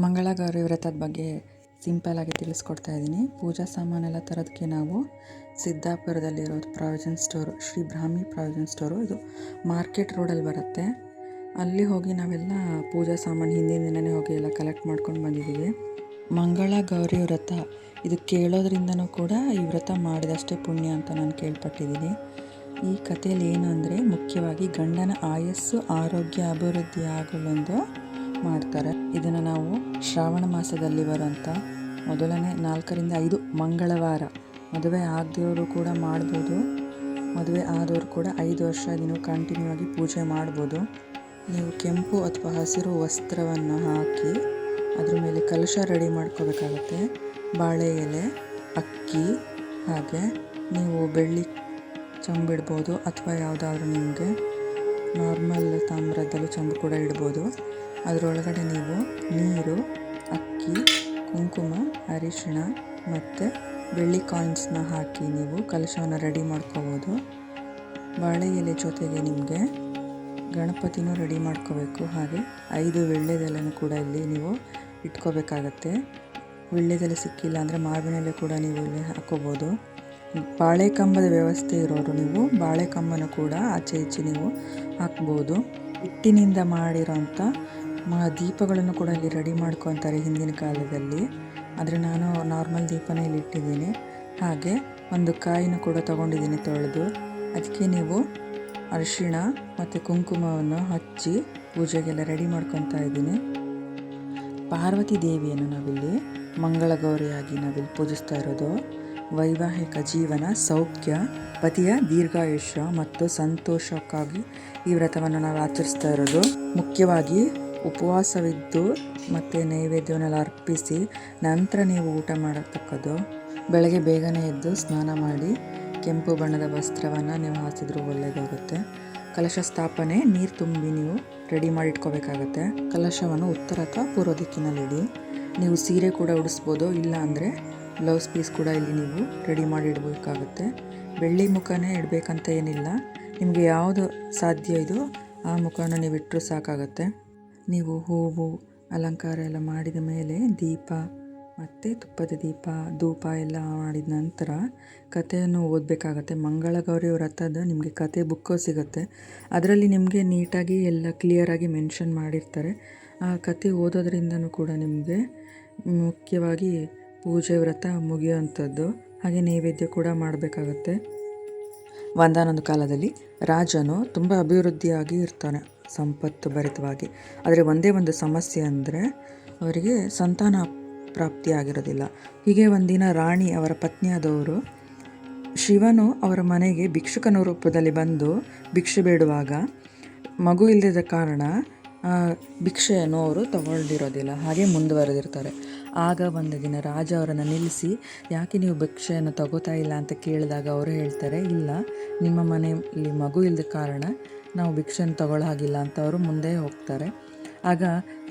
ಮಂಗಳಗೌರಿ ವ್ರತದ ಬಗ್ಗೆ ಸಿಂಪಲ್ಲಾಗಿ ತಿಳಿಸ್ಕೊಡ್ತಾ ಇದ್ದೀನಿ. ಪೂಜಾ ಸಾಮಾನೆಲ್ಲ ತರೋದಕ್ಕೆ ನಾವು ಸಿದ್ದಾಪುರದಲ್ಲಿರೋದು ಪ್ರಾವಿಷನ್ ಸ್ಟೋರು, ಶ್ರೀ ಬ್ರಾಹ್ಮಿ ಪ್ರಾವಿಷನ್ ಸ್ಟೋರು. ಇದು ಮಾರ್ಕೆಟ್ ರೋಡಲ್ಲಿ ಬರುತ್ತೆ. ಅಲ್ಲಿ ಹೋಗಿ ನಾವೆಲ್ಲ ಪೂಜಾ ಸಾಮಾನು ಹಿಂದಿನ ದಿನವೇ ಹೋಗಿ ಎಲ್ಲ ಕಲೆಕ್ಟ್ ಮಾಡ್ಕೊಂಡು ಬಂದಿದ್ದೀವಿ. ಮಂಗಳಗೌರಿ ವ್ರತ ಇದು ಕೇಳೋದ್ರಿಂದನೂ ಕೂಡ ಈ ವ್ರತ ಮಾಡಿದಷ್ಟೇ ಪುಣ್ಯ ಅಂತ ನಾನು ಕೇಳ್ಪಟ್ಟಿದ್ದೀನಿ. ಈ ಕಥೆಯಲ್ಲಿ ಏನು ಅಂದರೆ, ಮುಖ್ಯವಾಗಿ ಗಂಡನ ಆಯಸ್ಸು, ಆರೋಗ್ಯ, ಅಭಿವೃದ್ಧಿ ಆಗಲೆಂದು ಮಾಡ್ತಾರೆ. ಇದನ್ನು ನಾವು ಶ್ರಾವಣ ಮಾಸದಲ್ಲಿ ಬರುವಂಥ ಮೊದಲನೇ 4 ರಿಂದ 5 ಮಂಗಳವಾರ, ಮದುವೆ ಆಗದವರು ಕೂಡ ಮಾಡ್ಬೋದು, ಮದುವೆ ಆದವರು ಕೂಡ 5 ವರ್ಷ ದಿನ ಕಂಟಿನ್ಯೂ ಆಗಿ ಪೂಜೆ ಮಾಡ್ಬೋದು. ನೀವು ಕೆಂಪು ಅಥವಾ ಹಸಿರು ವಸ್ತ್ರವನ್ನು ಹಾಕಿ ಅದ್ರ ಮೇಲೆ ಕಲಶ ರೆಡಿ ಮಾಡ್ಕೋಬೇಕಾಗತ್ತೆ. ಬಾಳೆ ಎಲೆ, ಅಕ್ಕಿ, ಹಾಗೆ ನೀವು ಬೆಳ್ಳಿ ಚಂಬಿಡ್ಬೋದು ಅಥವಾ ಯಾವುದಾದ್ರೂ ನಿಮಗೆ ನಾರ್ಮಲ್ ತಾಮ್ರದಲ್ಲೂ ಚಂಬು ಕೂಡ ಇಡ್ಬೋದು. ಅದರೊಳಗಡೆ ನೀವು ನೀರು, ಅಕ್ಕಿ, ಕುಂಕುಮ, ಅರಿಶಿಣ ಮತ್ತು ಬೆಳ್ಳಿ ಕಾಯಿನ್ಸ್ನ ಹಾಕಿ ನೀವು ಕಲಶವನ್ನು ರೆಡಿ ಮಾಡ್ಕೋಬೋದು. ಬಾಳೆ ಎಲೆ ಜೊತೆಗೆ ನಿಮಗೆ ಗಣಪತಿನೂ ರೆಡಿ ಮಾಡ್ಕೋಬೇಕು. ಹಾಗೆ 5 ವೀಳ್ಯದೆಲೆನೂ ಕೂಡ ಇಲ್ಲಿ ನೀವು ಇಟ್ಕೋಬೇಕಾಗತ್ತೆ. ವೀಳ್ಯದೆಲೆ ಸಿಕ್ಕಿಲ್ಲ ಅಂದರೆ ಮಾವಿನ ಎಲೆ ಕೂಡ ನೀವು ಇಲ್ಲಿ ಹಾಕೋಬೋದು. ಬಾಳೆಕಂಬದ ವ್ಯವಸ್ಥೆ ಇರೋರು ನೀವು ಬಾಳೆಕಂಬನ ಕೂಡ ಆಚೆ ಈಚೆ ನೀವು ಹಾಕ್ಬೋದು. ಹಿಟ್ಟಿನಿಂದ ಮಾಡಿರೋಂಥ ದೀಪಗಳನ್ನು ಕೂಡ ಇಲ್ಲಿ ರೆಡಿ ಮಾಡ್ಕೊತಾರೆ ಹಿಂದಿನ ಕಾಲದಲ್ಲಿ. ಆದರೆ ನಾನು ನಾರ್ಮಲ್ ದೀಪನ ಇಲ್ಲಿ ಇಟ್ಟಿದ್ದೀನಿ. ಹಾಗೆ ಒಂದು ಕಾಯಿನ ಕೂಡ ತೊಗೊಂಡಿದ್ದೀನಿ ತೊಳೆದು. ಅದಕ್ಕೆ ನೀವು ಅರಿಶಿಣ ಮತ್ತು ಕುಂಕುಮವನ್ನು ಹಚ್ಚಿ ಪೂಜೆಗೆಲ್ಲ ರೆಡಿ ಮಾಡ್ಕೊತಾ ಇದ್ದೀನಿ. ಪಾರ್ವತಿ ದೇವಿಯನ್ನು ನಾವಿಲ್ಲಿ ಮಂಗಳಗೌರಿಯಾಗಿ ನಾವಿಲ್ಲಿ ಪೂಜಿಸ್ತಾ ಇರೋದು. ವೈವಾಹಿಕ ಜೀವನ, ಸೌಖ್ಯ, ಪತಿಯ ದೀರ್ಘಾಯುಷ್ಯ ಮತ್ತು ಸಂತೋಷಕ್ಕಾಗಿ ಈ ವ್ರತವನ್ನು ನಾವು ಆಚರಿಸ್ತಾ ಇರೋದು. ಮುಖ್ಯವಾಗಿ ಉಪವಾಸವಿದ್ದು ಮತ್ತು ನೈವೇದ್ಯವನ್ನೆಲ್ಲ ಅರ್ಪಿಸಿ ನಂತರ ನೀವು ಊಟ ಮಾಡತಕ್ಕದ್ದು. ಬೆಳಗ್ಗೆ ಬೇಗನೆ ಎದ್ದು ಸ್ನಾನ ಮಾಡಿ ಕೆಂಪು ಬಣ್ಣದ ವಸ್ತ್ರವನ್ನು ನೀವು ಹಾಸಿದ್ರೂ ಒಳ್ಳೆಯದಾಗುತ್ತೆ. ಕಲಶ ಸ್ಥಾಪನೆ, ನೀರು ತುಂಬಿ ನೀವು ರೆಡಿ ಮಾಡಿ ಇಟ್ಕೋಬೇಕಾಗತ್ತೆ. ಕಲಶವನ್ನು ಉತ್ತರ ಅಥವಾ ಪೂರ್ವ ದಿಕ್ಕಿನಲ್ಲಿಡಿ. ನೀವು ಸೀರೆ ಕೂಡ ಉಡಿಸ್ಬೋದು, ಇಲ್ಲ ಅಂದರೆ ಬ್ಲೌಸ್ ಪೀಸ್ ಕೂಡ ಇಲ್ಲಿ ನೀವು ರೆಡಿ ಮಾಡಿ ಇಡಬೇಕಾಗುತ್ತೆ. ಬೆಳ್ಳಿ ಮುಖನೇ ಇಡಬೇಕಂತ ಏನಿಲ್ಲ, ನಿಮಗೆ ಯಾವುದು ಸಾಧ್ಯ ಇದೋ ಆ ಮುಖವನ್ನು ನೀವು ಇಟ್ಟರೂ ಸಾಕಾಗತ್ತೆ. ನೀವು ಹೂವು ಅಲಂಕಾರ ಎಲ್ಲ ಮಾಡಿದ ಮೇಲೆ ದೀಪ ಮತ್ತು ತುಪ್ಪದ ದೀಪ, ಧೂಪ ಎಲ್ಲ ಮಾಡಿದ ನಂತರ ಕಥೆಯನ್ನು ಓದಬೇಕಾಗತ್ತೆ. ಮಂಗಳಗೌರಿ ವ್ರತದ ನಿಮಗೆ ಕತೆ ಬುಕ್ಕು ಸಿಗುತ್ತೆ. ಅದರಲ್ಲಿ ನಿಮಗೆ ನೀಟಾಗಿ ಎಲ್ಲ ಕ್ಲಿಯರಾಗಿ ಮೆನ್ಷನ್ ಮಾಡಿರ್ತಾರೆ. ಆ ಕತೆ ಓದೋದ್ರಿಂದನೂ ಕೂಡ ನಿಮಗೆ ಮುಖ್ಯವಾಗಿ ಪೂಜೆ ವ್ರತ ಮುಗಿಯುವಂಥದ್ದು. ಹಾಗೆ ನೈವೇದ್ಯ ಕೂಡ ಮಾಡಬೇಕಾಗತ್ತೆ. ಒಂದಾನೊಂದು ಕಾಲದಲ್ಲಿ ರಾಜನು ತುಂಬ ಅಭಿವೃದ್ಧಿಯಾಗಿ ಇರ್ತಾನೆ, ಸಂಪತ್ತು ಭರಿತವಾಗಿ. ಆದರೆ ಒಂದೇ ಒಂದು ಸಮಸ್ಯೆ ಅಂದರೆ ಅವರಿಗೆ ಸಂತಾನ ಪ್ರಾಪ್ತಿಯಾಗಿರೋದಿಲ್ಲ. ಹೀಗೆ ಒಂದಿನ ರಾಣಿ ಅವರ ಪತ್ನಿಯಾದವರು ಶಿವನು ಅವರ ಮನೆಗೆ ಭಿಕ್ಷುಕನ ರೂಪದಲ್ಲಿ ಬಂದು ಭಿಕ್ಷೆ ಬೇಡುವಾಗ ಮಗು ಇಲ್ಲದ ಕಾರಣ ಭಿಕ್ಷೆಯನ್ನು ಅವರು ತಗೊಳ್ದಿರೋದಿಲ್ಲ, ಹಾಗೆ ಮುಂದುವರೆದಿರ್ತಾರೆ. ಆಗ ಒಂದು ದಿನ ರಾಜ ಅವರನ್ನು ನಿಲ್ಲಿಸಿ, ಯಾಕೆ ನೀವು ಭಿಕ್ಷೆಯನ್ನು ತಗೋತಾ ಇಲ್ಲ ಅಂತ ಕೇಳಿದಾಗ ಅವರು ಹೇಳ್ತಾರೆ, ಇಲ್ಲ, ನಿಮ್ಮ ಮನೆಯಲ್ಲಿ ಮಗು ಇಲ್ಲದ ಕಾರಣ ನಾವು ಭಿಕ್ಷೆಯನ್ನು ತಗೊಳ್ಳೋ ಹಾಗಿಲ್ಲ ಅಂತ ಅವರು ಮುಂದೆ ಹೋಗ್ತಾರೆ. ಆಗ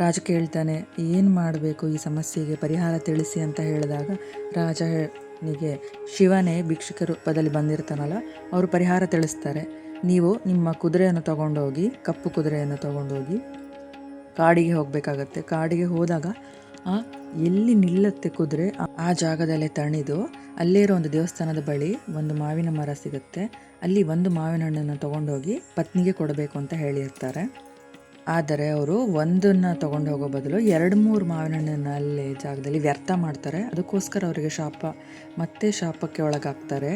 ರಾಜ ಕೇಳ್ತಾನೆ, ಏನು ಮಾಡಬೇಕು ಈ ಸಮಸ್ಯೆಗೆ ಪರಿಹಾರ ತಿಳಿಸಿ ಅಂತ ಹೇಳಿದಾಗ ರಾಜನಿಗೆ ಶಿವನೇ ಭಿಕ್ಷುಕ ರೂಪದಲ್ಲಿ ಬಂದಿರ್ತಾನಲ್ಲ, ಅವರು ಪರಿಹಾರ ತಿಳಿಸ್ತಾರೆ. ನೀವು ನಿಮ್ಮ ಕುದುರೆಯನ್ನು ತಗೊಂಡೋಗಿ, ಕಪ್ಪು ಕುದುರೆಯನ್ನು ತಗೊಂಡೋಗಿ ಕಾಡಿಗೆ ಹೋಗಬೇಕಾಗತ್ತೆ. ಕಾಡಿಗೆ ಹೋದಾಗ ಎಲ್ಲಿ ನಿಲ್ಲುತ್ತೆ ಕುದುರೆ ಆ ಜಾಗದಲ್ಲೇ ತಣಿದು ಅಲ್ಲೇ ಇರೋ ಒಂದು ದೇವಸ್ಥಾನದ ಬಳಿ ಒಂದು ಮಾವಿನ ಮರ ಸಿಗುತ್ತೆ. ಅಲ್ಲಿ ಒಂದು ಮಾವಿನ ಹಣ್ಣನ್ನು ತೊಗೊಂಡೋಗಿ ಪತ್ನಿಗೆ ಕೊಡಬೇಕು ಅಂತ ಹೇಳಿರ್ತಾರೆ. ಆದರೆ ಅವರು ಒಂದನ್ನು ತೊಗೊಂಡು ಹೋಗೋ ಬದಲು 2-3 ಮಾವಿನ ಹಣ್ಣನ್ನು ಅಲ್ಲೇ ಜಾಗದಲ್ಲಿ ವ್ಯರ್ಥ ಮಾಡ್ತಾರೆ. ಅದಕ್ಕೋಸ್ಕರ ಅವರಿಗೆ ಶಾಪಕ್ಕೆ ಒಳಗಾಗ್ತಾರೆ.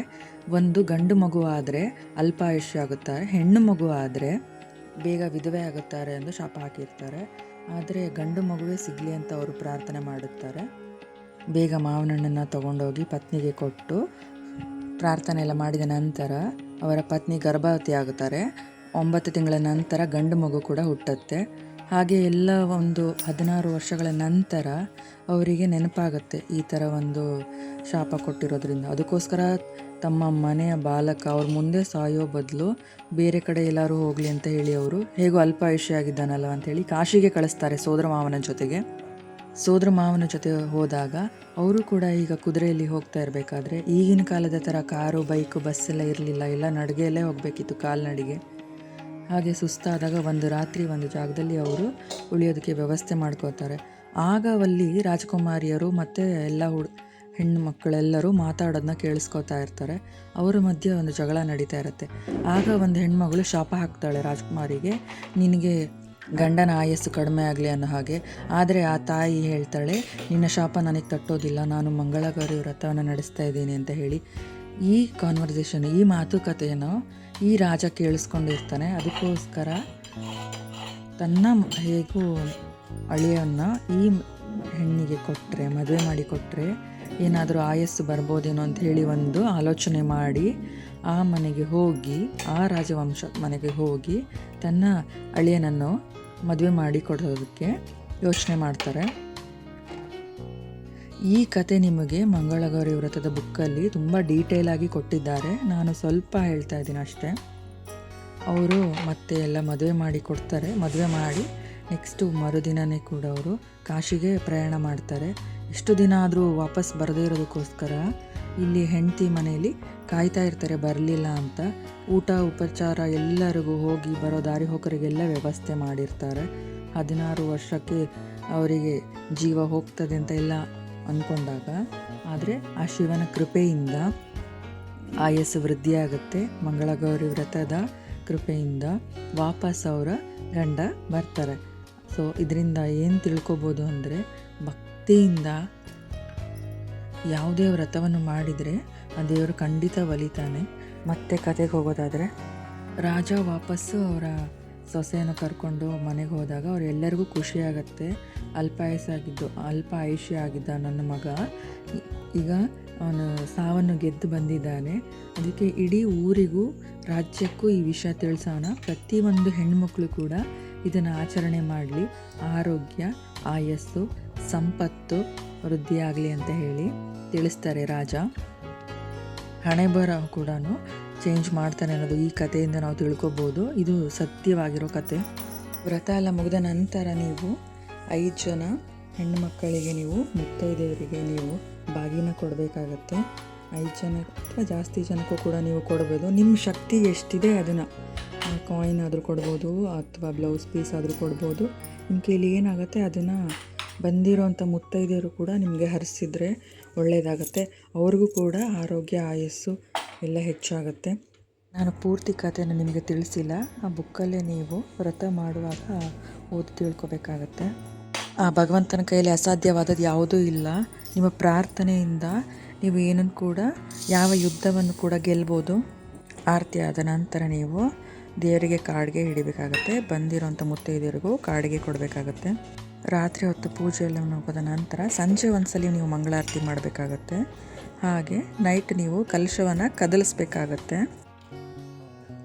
ಒಂದು ಗಂಡು ಮಗು ಆದರೆ ಅಲ್ಪಾಯುಷ್ಯ ಆಗುತ್ತಾರೆ, ಹೆಣ್ಣು ಮಗು ಆದರೆ ಬೇಗ ವಿಧವೆ ಆಗುತ್ತಾರೆ ಎಂದು ಶಾಪ ಹಾಕಿರ್ತಾರೆ. ಆದರೆ ಗಂಡು ಮಗುವೇ ಸಿಗಲಿ ಅಂತ ಅವರು ಪ್ರಾರ್ಥನೆ ಮಾಡುತ್ತಾರೆ. ಬೇಗ ಮಾವಿನ ಹಣ್ಣನ್ನು ತೊಗೊಂಡೋಗಿ ಪತ್ನಿಗೆ ಕೊಟ್ಟು ಪ್ರಾರ್ಥನೆ ಎಲ್ಲ ಮಾಡಿದ ನಂತರ ಅವರ ಪತ್ನಿ ಗರ್ಭವತಿ ಆಗುತ್ತಾರೆ. 9 ತಿಂಗಳ ನಂತರ ಗಂಡು ಮಗು ಕೂಡ ಹುಟ್ಟುತ್ತೆ. ಹಾಗೆ ಎಲ್ಲ ಒಂದು 16 ವರ್ಷಗಳ ನಂತರ ಅವರಿಗೆ ನೆನಪಾಗುತ್ತೆ ಈ ಥರ ಒಂದು ಶಾಪ ಕೊಟ್ಟಿರೋದ್ರಿಂದ. ಅದಕ್ಕೋಸ್ಕರ ತಮ್ಮ ಮನೆಯ ಬಾಲಕ ಅವ್ರ ಮುಂದೆ ಸಾಯೋ ಬದಲು ಬೇರೆ ಕಡೆ ಎಲ್ಲರೂ ಹೋಗಲಿ ಅಂತ ಹೇಳಿ ಅವರು ಹೇಗೋ ಅಲ್ಪಾಯುಷ್ಯ ಆಗಿದ್ದಾನಲ್ಲ ಅಂಥೇಳಿ ಕಾಶಿಗೆ ಕಳಿಸ್ತಾರೆ ಸೋದರ ಮಾವನ ಜೊತೆಗೆ. ಸೋದರ ಮಾವನ ಜೊತೆ ಹೋದಾಗ ಅವರು ಕೂಡ ಈಗ ಕುದುರೆಯಲ್ಲಿ ಹೋಗ್ತಾ ಇರಬೇಕಾದ್ರೆ, ಈಗಿನ ಕಾಲದ ಥರ ಕಾರು, ಬೈಕು, ಬಸ್ಸೆಲ್ಲ ಇರಲಿಲ್ಲ, ಎಲ್ಲ ನಡಿಗೆಯಲ್ಲೇ ಹೋಗಬೇಕಿತ್ತು, ಕಾಲ್ನಡಿಗೆ. ಹಾಗೆ ಸುಸ್ತಾದಾಗ ಒಂದು ರಾತ್ರಿ ಒಂದು ಜಾಗದಲ್ಲಿ ಅವರು ಉಳಿಯೋದಕ್ಕೆ ವ್ಯವಸ್ಥೆ ಮಾಡ್ಕೋತಾರೆ. ಆಗ ಅಲ್ಲಿ ರಾಜಕುಮಾರಿಯರು ಮತ್ತು ಎಲ್ಲ ಹೆಣ್ಣು ಮಕ್ಕಳೆಲ್ಲರೂ ಮಾತಾಡೋದನ್ನ ಕೇಳಿಸ್ಕೊತಾ ಇರ್ತಾರೆ. ಅವರ ಮಧ್ಯೆ ಒಂದು ಜಗಳ ನಡೀತಾ ಇರುತ್ತೆ. ಆಗ ಒಂದು ಹೆಣ್ಮಗಳು ಶಾಪ ಹಾಕ್ತಾಳೆ ರಾಜಕುಮಾರಿಗೆ, ನಿನಗೆ ಗಂಡನ ಆಯಸ್ಸು ಕಡಿಮೆ ಆಗಲಿ ಅನ್ನೋ ಹಾಗೆ. ಆದರೆ ಆ ತಾಯಿ ಹೇಳ್ತಾಳೆ, ನಿನ್ನ ಶಾಪ ನನಗೆ ತಟ್ಟೋದಿಲ್ಲ, ನಾನು ಮಂಗಳಗೌರಿ ವ್ರತವನ್ನು ನಡೆಸ್ತಾ ಇದ್ದೀನಿ ಅಂತ ಹೇಳಿ. ಈ ಕಾನ್ವರ್ಸೇಷನ್, ಈ ಮಾತುಕತೆಯನ್ನು ಈ ರಾಜ ಕೇಳಿಸ್ಕೊಂಡಿರ್ತಾನೆ. ಅದಕ್ಕೋಸ್ಕರ ತನ್ನ ಹೇಗೂ ಅಳಿಯನ್ನು ಈ ಹೆಣ್ಣಿಗೆ ಕೊಟ್ಟರೆ, ಮದುವೆ ಮಾಡಿ ಕೊಟ್ಟರೆ ಏನಾದರೂ ಆಯಸ್ಸು ಬರ್ಬೋದೇನೋ ಅಂತ ಹೇಳಿ ಒಂದು ಆಲೋಚನೆ ಮಾಡಿ ಆ ಮನೆಗೆ ಹೋಗಿ, ಆ ರಾಜವಂಶ ಮನೆಗೆ ಹೋಗಿ ತನ್ನ ಅಳಿಯನನ್ನು ಮದುವೆ ಮಾಡಿ ಕೊಡೋದಕ್ಕೆ ಯೋಚನೆ ಮಾಡ್ತಾರೆ. ಈ ಕತೆ ನಿಮಗೆ ಮಂಗಳಗೌರಿ ವ್ರತದ ಬುಕ್ಕಲ್ಲಿ ತುಂಬ ಡೀಟೇಲ್ ಆಗಿ ಕೊಟ್ಟಿದ್ದಾರೆ. ನಾನು ಸ್ವಲ್ಪ ಹೇಳ್ತಾ ಇದ್ದೀನಿ ಅಷ್ಟೇ. ಅವರು ಮತ್ತೆ ಎಲ್ಲ ಮದುವೆ ಮಾಡಿ ಕೊಡ್ತಾರೆ. ಮದುವೆ ಮಾಡಿ ನೆಕ್ಸ್ಟು ಮರುದಿನವೇ ಕೂಡ ಅವರು ಕಾಶಿಗೆ ಪ್ರಯಾಣ ಮಾಡ್ತಾರೆ. ಎಷ್ಟು ದಿನ ಆದರೂ ವಾಪಸ್ ಬರದೇ ಇರೋದಕ್ಕೋಸ್ಕರ ಇಲ್ಲಿ ಹೆಂಡತಿ ಮನೆಯಲ್ಲಿ ಕಾಯ್ತಾ ಇರ್ತಾರೆ, ಬರಲಿಲ್ಲ ಅಂತ. ಊಟ ಉಪಚಾರ ಎಲ್ಲರಿಗೂ ಹೋಗಿ ಬರೋ ದಾರಿ ಹೋಕರಿಗೆಲ್ಲ ವ್ಯವಸ್ಥೆ ಮಾಡಿರ್ತಾರೆ. 16 ವರ್ಷಕ್ಕೆ ಅವರಿಗೆ ಜೀವ ಹೋಗ್ತದೆ ಅಂತ ಎಲ್ಲ ಅಂದ್ಕೊಂಡಾಗ, ಆದರೆ ಆ ಶಿವನ ಕೃಪೆಯಿಂದ ಆಯಸ್ಸು ವೃದ್ಧಿಯಾಗುತ್ತೆ. ಮಂಗಳಗೌರಿ ವ್ರತದ ಕೃಪೆಯಿಂದ ವಾಪಸ್ ಅವರ ಗಂಡ ಬರ್ತಾರೆ. ಸೊ ಇದರಿಂದ ಏನು ತಿಳ್ಕೊಬೋದು ಅಂದರೆ, ಭಕ್ತಿಯಿಂದ ಯಾವುದೇ ವ್ರತವನ್ನು ಮಾಡಿದರೆ ಆ ದೇವರು ಖಂಡಿತ ಒಲಿತಾನೆ. ಮತ್ತೆ ಕತೆಗೆ ಹೋಗೋದಾದರೆ, ರಾಜ ವಾಪಸ್ಸು ಅವರ ಸೊಸೆಯನ್ನು ಕರ್ಕೊಂಡು ಮನೆಗೆ ಹೋದಾಗ ಅವರೆಲ್ಲರಿಗೂ ಖುಷಿಯಾಗತ್ತೆ. ಅಲ್ಪ ಆಯುಷ್ಯ ಆಗಿದ್ದ ನನ್ನ ಮಗ ಈಗ ಅವನು ಸಾವನ್ನು ಗೆದ್ದು ಬಂದಿದ್ದಾನೆ. ಅದಕ್ಕೆ ಇಡೀ ಊರಿಗೂ ರಾಜ್ಯಕ್ಕೂ ಈ ವಿಷಯ ತಿಳಿಸೋಣ. ಪ್ರತಿಯೊಂದು ಹೆಣ್ಮಕ್ಳು ಕೂಡ ಇದನ್ನು ಆಚರಣೆ ಮಾಡಲಿ, ಆರೋಗ್ಯ, ಆಯಸ್ಸು, ಸಂಪತ್ತು ವೃದ್ಧಿಯಾಗಲಿ ಅಂತ ಹೇಳಿ ತಿಳಿಸ್ತಾರೆ ರಾಜ. ಹಣೆ ಬರ ಕೂಡ ಚೇಂಜ್ ಮಾಡ್ತಾನೆ ಅನ್ನೋದು ಈ ಕಥೆಯಿಂದ ನಾವು ತಿಳ್ಕೊಬೋದು. ಇದು ಸತ್ಯವಾಗಿರೋ ಕತೆ. ವ್ರತ ಎಲ್ಲ ಮುಗಿದ ನಂತರ ನೀವು 5 ಜನ ಹೆಣ್ಣು ಮಕ್ಕಳಿಗೆ, ನೀವು ಮುತ್ತೈದೆಯರಿಗೆ ನೀವು ಬಾಗಿನ ಕೊಡಬೇಕಾಗತ್ತೆ. 5 ಜನ ಅಥವಾ ಜಾಸ್ತಿ ಜನಕ್ಕೂ ಕೂಡ ನೀವು ಕೊಡ್ಬೋದು. ನಿಮ್ಮ ಶಕ್ತಿ ಎಷ್ಟಿದೆ ಅದನ್ನು, ಕಾಯಿನ್ ಆದರೂ ಕೊಡ್ಬೋದು ಅಥವಾ ಬ್ಲೌಸ್ ಪೀಸ್ ಆದರೂ ಕೊಡ್ಬೋದು. ನಿಮ್ಮ ಕೈಲಿ ಏನಾಗುತ್ತೆ ಅದನ್ನು ಬಂದಿರೋಂಥ ಮುತ್ತೈದೆಯರು ಕೂಡ ನಿಮಗೆ ಹರಿಸಿದ್ರೆ ಒಳ್ಳೆಯದಾಗತ್ತೆ. ಅವ್ರಿಗೂ ಕೂಡ ಆರೋಗ್ಯ, ಆಯಸ್ಸು ಎಲ್ಲ ಹೆಚ್ಚಾಗುತ್ತೆ. ನಾನು ಪೂರ್ತಿ ಕಥೆನ ನಿಮಗೆ ತಿಳಿಸಿಲ್ಲ. ಆ ಬುಕ್ಕಲ್ಲೇ ನೀವು ವ್ರತ ಮಾಡುವಾಗ ಓದಿ ತಿಳ್ಕೊಬೇಕಾಗತ್ತೆ. ಆ ಭಗವಂತನ ಕೈಯಲ್ಲಿ ಅಸಾಧ್ಯವಾದದ್ದು ಯಾವುದೂ ಇಲ್ಲ. ನಿಮ್ಮ ಪ್ರಾರ್ಥನೆಯಿಂದ ನೀವು ಏನನ್ನು ಕೂಡ, ಯಾವ ಯುದ್ಧವನ್ನು ಕೂಡ ಗೆಲ್ಬೋದು. ಆರತಿ ಆದ ನಂತರ ನೀವು ದೇವರಿಗೆ ಕಾಡಿಗೆ ಹಿಡಿಬೇಕಾಗತ್ತೆ. ಬಂದಿರೋಂಥ ಮುತ್ತೈದೆಯರಿಗೂ ಕಾಡಿಗೆ ಕೊಡಬೇಕಾಗತ್ತೆ. ರಾತ್ರಿ ಹೊತ್ತು ಪೂಜೆ ಎಲ್ಲ ಮುಗಿದ ನಂತರ ಸಂಜೆ ಒಂದ್ಸಲಿ ನೀವು ಮಂಗಳಾರತಿ ಮಾಡಬೇಕಾಗತ್ತೆ. ಹಾಗೆ ನೈಟ್ ನೀವು ಕಲಶವನ್ನು ಕದಲಿಸ್ಬೇಕಾಗತ್ತೆ.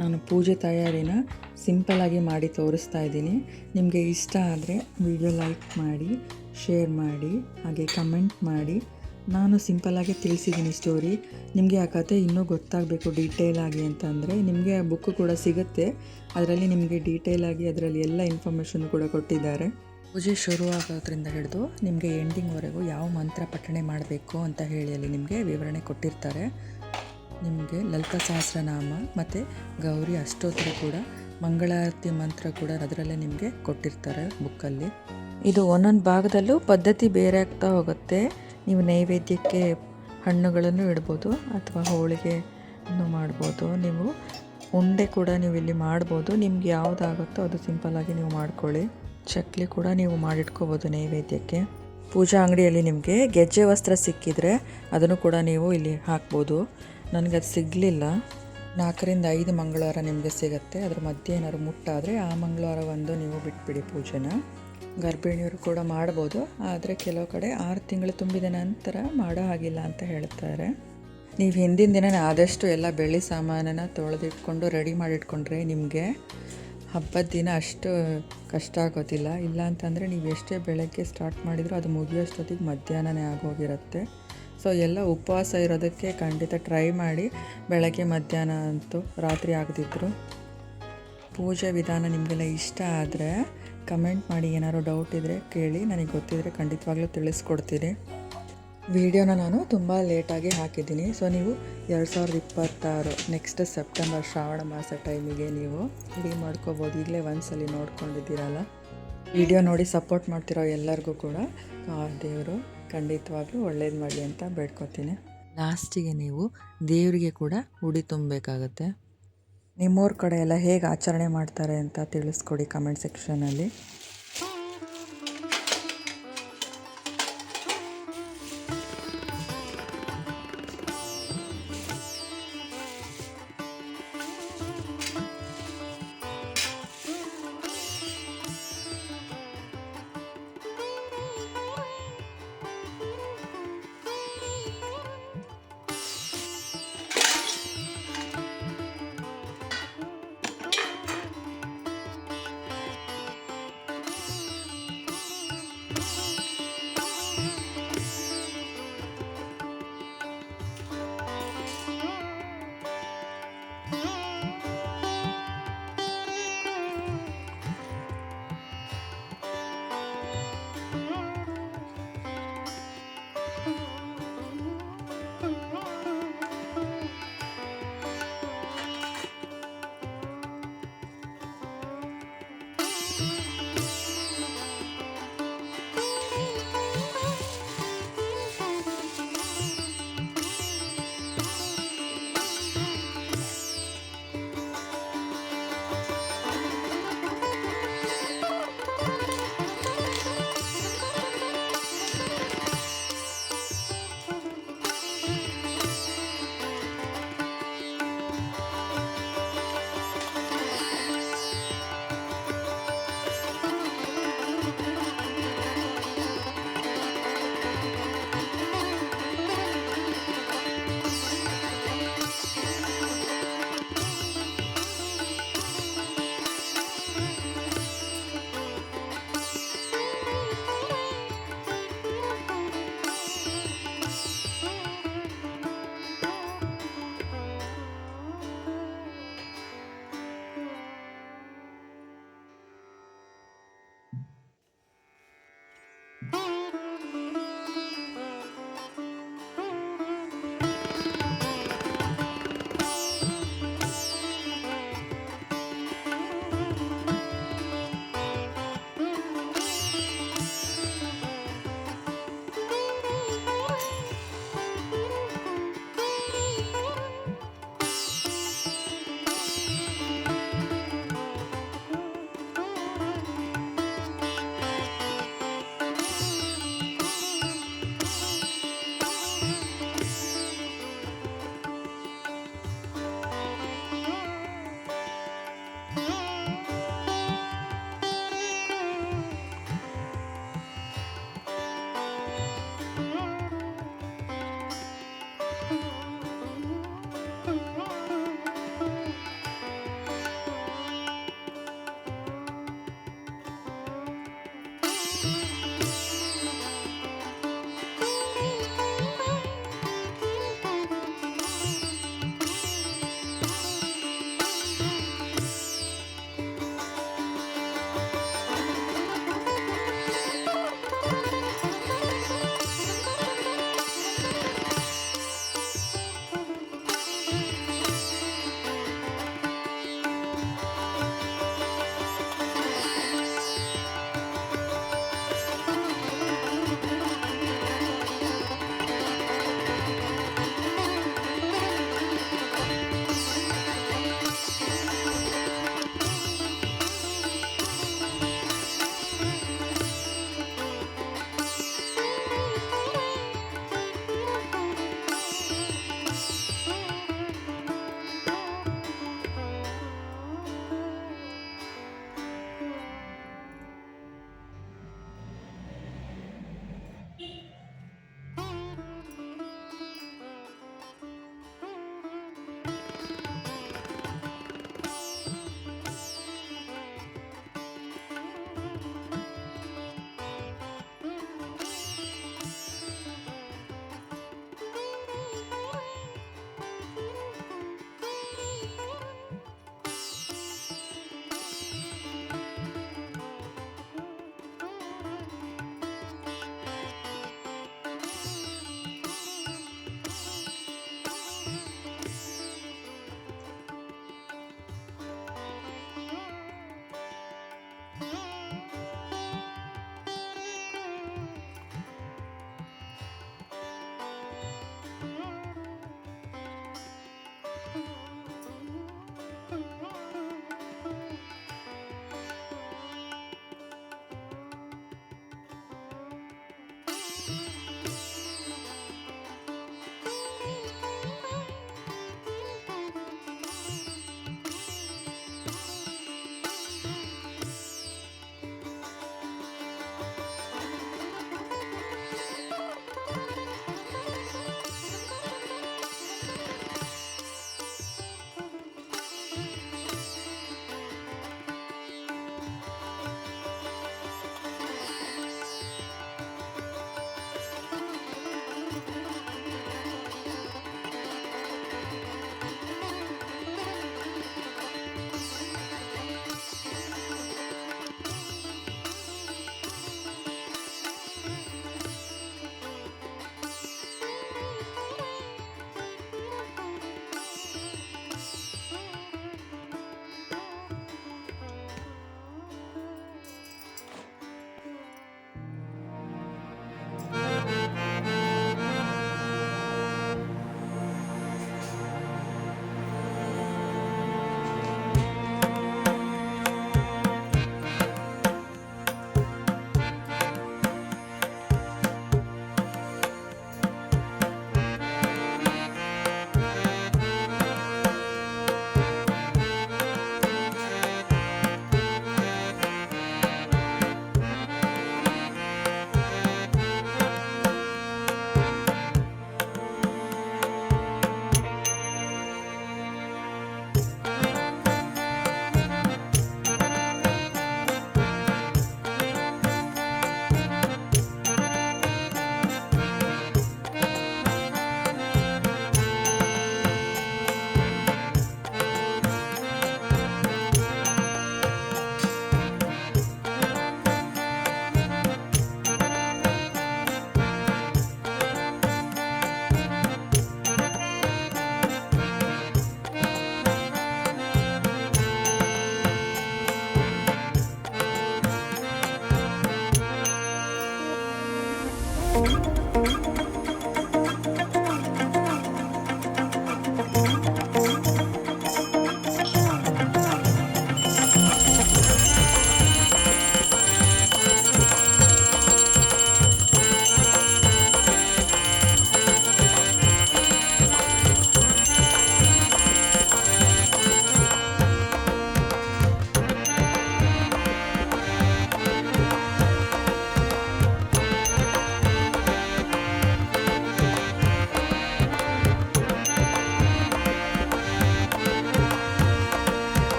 ನಾನು ಪೂಜೆ ತಯಾರಿನ ಸಿಂಪಲ್ಲಾಗಿ ಮಾಡಿ ತೋರಿಸ್ತಾ ಇದ್ದೀನಿ. ನಿಮಗೆ ಇಷ್ಟ ಆದರೆ ವಿಡಿಯೋ ಲೈಕ್ ಮಾಡಿ, ಶೇರ್ ಮಾಡಿ, ಹಾಗೆ ಕಮೆಂಟ್ ಮಾಡಿ. ನಾನು ಸಿಂಪಲ್ಲಾಗಿ ತಿಳಿಸಿದ್ದೀನಿ ಸ್ಟೋರಿ. ನಿಮಗೆ ಆ ಕತೆ ಇನ್ನೂ ಗೊತ್ತಾಗಬೇಕು ಡೀಟೇಲಾಗಿ ಅಂತಂದರೆ ನಿಮಗೆ ಆ ಬುಕ್ಕು ಕೂಡ ಸಿಗುತ್ತೆ. ಅದರಲ್ಲಿ ನಿಮಗೆ ಡೀಟೇಲಾಗಿ ಅದರಲ್ಲಿ ಎಲ್ಲ ಇನ್ಫಾರ್ಮೇಷನ್ ಕೂಡ ಕೊಟ್ಟಿದ್ದಾರೆ. ಪೂಜೆ ಶುರುವಾಗೋದ್ರಿಂದ ಹಿಡಿದು ನಿಮಗೆ ಎಂಡಿಂಗ್ವರೆಗೂ ಯಾವ ಮಂತ್ರ ಪಠಣೆ ಮಾಡಬೇಕು ಅಂತ ಹೇಳಿ ಅಲ್ಲಿ ನಿಮಗೆ ವಿವರಣೆ ಕೊಟ್ಟಿರ್ತಾರೆ. ನಿಮಗೆ ಲಲಿತಾ ಸಹಸ್ರನಾಮ ಮತ್ತು ಗೌರಿ ಅಷ್ಟೋತ್ತರ ಕೂಡ, ಮಂಗಳಾರತಿ ಮಂತ್ರ ಕೂಡ ಅದರಲ್ಲೇ ನಿಮಗೆ ಕೊಟ್ಟಿರ್ತಾರೆ ಬುಕ್ಕಲ್ಲಿ. ಇದು ಒಂದೊಂದು ಭಾಗದಲ್ಲೂ ಪದ್ಧತಿ ಬೇರೆ ಆಗ್ತಾ ಹೋಗುತ್ತೆ. ನೀವು ನೈವೇದ್ಯಕ್ಕೆ ಹಣ್ಣುಗಳನ್ನು ಇಡ್ಬೋದು ಅಥವಾ ಹೋಳಿಗೆಯನ್ನು ಮಾಡ್ಬೋದು. ನೀವು ಉಂಡೆ ಕೂಡ ನೀವು ಇಲ್ಲಿ ಮಾಡ್ಬೋದು. ನಿಮ್ಗೆ ಯಾವುದಾಗುತ್ತೋ ಅದು ಸಿಂಪಲ್ಲಾಗಿ ನೀವು ಮಾಡ್ಕೊಳ್ಳಿ. ಚಕ್ಲಿ ಕೂಡ ನೀವು ಮಾಡಿಟ್ಕೋಬೋದು ನೈವೇದ್ಯಕ್ಕೆ. ಪೂಜಾ ಅಂಗಡಿಯಲ್ಲಿ ನಿಮಗೆ ಗೆಜ್ಜೆ ವಸ್ತ್ರ ಸಿಕ್ಕಿದರೆ ಅದನ್ನು ಕೂಡ ನೀವು ಇಲ್ಲಿ ಹಾಕ್ಬೋದು. ನನಗದು ಸಿಗಲಿಲ್ಲ. 4ರಿಂದ 5 ಮಂಗಳವಾರ ನಿಮಗೆ ಸಿಗುತ್ತೆ. ಅದ್ರ ಮಧ್ಯೆ ಏನಾದ್ರು ಮುಟ್ಟಾದರೆ ಆ ಮಂಗಳವಾರ ಒಂದು ನೀವು ಬಿಟ್ಬಿಡಿ ಪೂಜೆನ. ಗರ್ಭಿಣಿಯರು ಕೂಡ ಮಾಡ್ಬೋದು, ಆದರೆ ಕೆಲವು ಕಡೆ 6 ತಿಂಗಳು ತುಂಬಿದ ನಂತರ ಮಾಡೋ ಹಾಗಿಲ್ಲ ಅಂತ ಹೇಳ್ತಾರೆ. ನೀವು ಹಿಂದಿನ ದಿನ ಆದಷ್ಟು ಎಲ್ಲ ಬೆಳ್ಳಿ ಸಾಮಾನನ್ನು ತೊಳೆದಿಟ್ಕೊಂಡು ರೆಡಿ ಮಾಡಿಟ್ಕೊಂಡ್ರೆ ನಿಮಗೆ ಹಬ್ಬದ ದಿನ ಅಷ್ಟು ಕಷ್ಟ ಆಗೋದಿಲ್ಲ. ಇಲ್ಲ ಅಂತಂದರೆ ನೀವು ಎಷ್ಟೇ ಬೆಳಗ್ಗೆ ಸ್ಟಾರ್ಟ್ ಮಾಡಿದರೂ ಅದು ಮುಗಿಯೋಷ್ಟೊತ್ತಿಗೆ ಮಧ್ಯಾಹ್ನನೇ ಆಗೋಗಿರುತ್ತೆ. ಸೊ ಎಲ್ಲ ಉಪವಾಸ ಇರೋದಕ್ಕೆ ಖಂಡಿತ ಟ್ರೈ ಮಾಡಿ. ಬೆಳಗ್ಗೆ ಮಧ್ಯಾಹ್ನ ಅಂತೂ ರಾತ್ರಿ ಆಗದಿದ್ರು. ಪೂಜೆ ವಿಧಾನ ನಿಮಗೆಲ್ಲ ಇಷ್ಟ ಆದರೆ ಕಮೆಂಟ್ ಮಾಡಿ. ಏನಾದ್ರು ಡೌಟ್ ಇದ್ದರೆ ಕೇಳಿ, ನನಗೆ ಗೊತ್ತಿದ್ದರೆ ಖಂಡಿತವಾಗ್ಲೂ ತಿಳಿಸ್ಕೊಡ್ತೀನಿ. ವಿಡಿಯೋನ ನಾನು ತುಂಬ ಲೇಟಾಗಿ ಹಾಕಿದ್ದೀನಿ. ಸೊ ನೀವು 2026 ನೆಕ್ಸ್ಟ್ ಸೆಪ್ಟೆಂಬರ್ ಶ್ರಾವಣ ಮಾಸ ಟೈಮಿಗೆ ನೀವು ರೆಡಿ ಮಾಡ್ಕೋಬೋದು. ಈಗಲೇ ಒಂದ್ಸಲಿ ನೋಡ್ಕೊಂಡಿದ್ದೀರಲ್ಲ. ವಿಡಿಯೋ ನೋಡಿ ಸಪೋರ್ಟ್ ಮಾಡ್ತಿರೋ ಎಲ್ಲರಿಗೂ ಕೂಡ ದೇವರು ಖಂಡಿತವಾಗ್ಲೂ ಒಳ್ಳೇದು ಮಾಡಲಿ ಅಂತ ಬೇಡ್ಕೊತೀನಿ. ಲಾಸ್ಟಿಗೆ ನೀವು ದೇವರಿಗೆ ಕೂಡ ಉಡಿ ತುಂಬಬೇಕಾಗತ್ತೆ. ನಿಮ್ಮೂರ ಕಡೆ ಎಲ್ಲ ಹೇಗೆ ಆಚರಣೆ ಮಾಡ್ತಾರೆ ಅಂತ ತಿಳಿಸ್ಕೊಡಿ ಕಮೆಂಟ್ ಸೆಕ್ಷನಲ್ಲಿ.